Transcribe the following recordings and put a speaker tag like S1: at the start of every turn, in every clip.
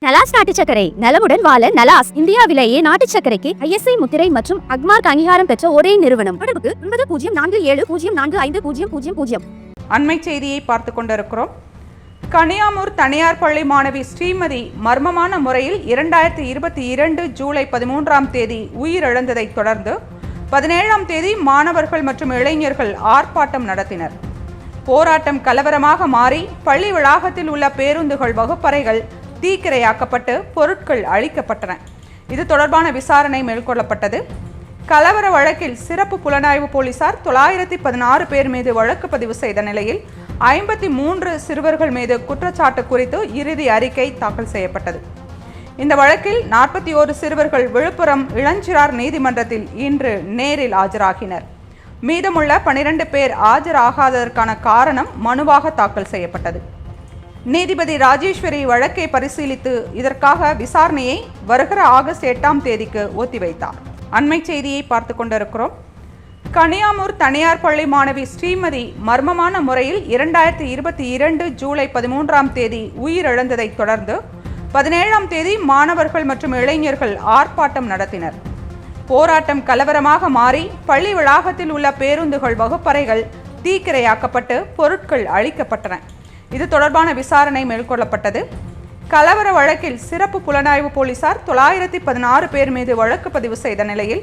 S1: நலாஸ் நாட்டு சர்க்கரை நலமுடன் வாழ நலாஸ் இந்தியாவிலேயே நாட்டு சர்க்கரைக்கு ISI முத்திரை மற்றும் அக்மார்க் அங்கீகாரம் பெற்ற ஒரே நிறுவனம். தொடர்புக்கு 9047045000.
S2: அண்மை செய்தியை பார்த்து கொண்டிருக்கிறோம். கனியாமூர் தனியார் பள்ளி மாணவி ஸ்ரீமதி மர்மமான முறையில் 2022 ஜூலை 13ஆம் தேதி உயிரிழந்ததைத் தொடர்ந்து 17ஆம் தேதி மாணவர்கள் மற்றும் இளைஞர்கள் ஆர்ப்பாட்டம் நடத்தினர். போராட்டம் கலவரமாக மாறி பள்ளி வளாகத்தில் உள்ள பேருந்துகள், வகுப்பறைகள் தீக்கிரையாக்கப்பட்டு பொருட்கள் அழிக்கப்பட்டன. இது தொடர்பான விசாரணை மேற்கொள்ளப்பட்டது. கலவர வழக்கில் சிறப்பு புலனாய்வு போலீசார் 916 பேர் மீது வழக்கு பதிவு செய்த நிலையில் 53 சிறுவர்கள் மீது குற்றச்சாட்டு குறித்து இறுதி அறிக்கை தாக்கல் செய்யப்பட்டது. இந்த வழக்கில் 41 சிறுவர்கள் விழுப்புரம் இளஞ்சிறார் நீதிமன்றத்தில் இன்று நேரில் ஆஜராகினர். மீதமுள்ள 12 பேர் ஆஜராகாததற்கான காரணம் மனுவாக தாக்கல் செய்யப்பட்டது. நீதிபதி ராஜேஸ்வரி வழக்கை பரிசீலித்து இதற்காக விசாரணையை வருகிற ஆகஸ்ட் 8ஆம் தேதிக்கு ஒத்திவைத்தார். அண்மை செய்தியை பார்த்து கொண்டிருக்கிறோம். கனியாமூர் தனியார் பள்ளி மாணவி ஸ்ரீமதி மர்மமான முறையில் 2022 ஜூலை 13ஆம் தேதி உயிரிழந்ததைத் தொடர்ந்து 17ஆம் தேதி மாணவர்கள் மற்றும் இளைஞர்கள் ஆர்ப்பாட்டம் நடத்தினர். போராட்டம் கலவரமாக மாறி பள்ளி வளாகத்தில் உள்ள பேருந்துகள், வகுப்பறைகள் தீக்கிரையாக்கப்பட்டு பொருட்கள் அழிக்கப்பட்டன. இது தொடர்பான விசாரணை மேற்கொள்ளப்பட்டது. கலவர வழக்கில் சிறப்பு புலனாய்வு போலீசார் 916 பேர் மீது வழக்கு பதிவு செய்த நிலையில்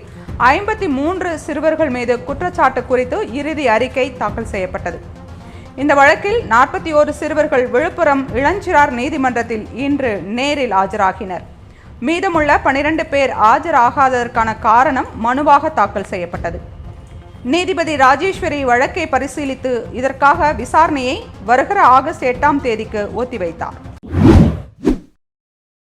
S2: 53 சிறுவர்கள் மீது குற்றச்சாட்டு குறித்து இறுதி அறிக்கை தாக்கல் செய்யப்பட்டது. இந்த வழக்கில் 41 சிறுவர்கள் விழுப்புரம் இளஞ்சிறார் நீதிமன்றத்தில் இன்று நேரில் ஆஜராகினர். மீதமுள்ள 12 பேர் ஆஜராகாததற்கான காரணம் மனுவாக தாக்கல் செய்யப்பட்டது. நீதிபதி ராஜேஸ்வரி வழக்கை பரிசீலித்து இதற்காக விசாரணையை வருகிற ஆகஸ்ட் 8ஆம் தேதிக்கு ஒத்திவைத்தார்.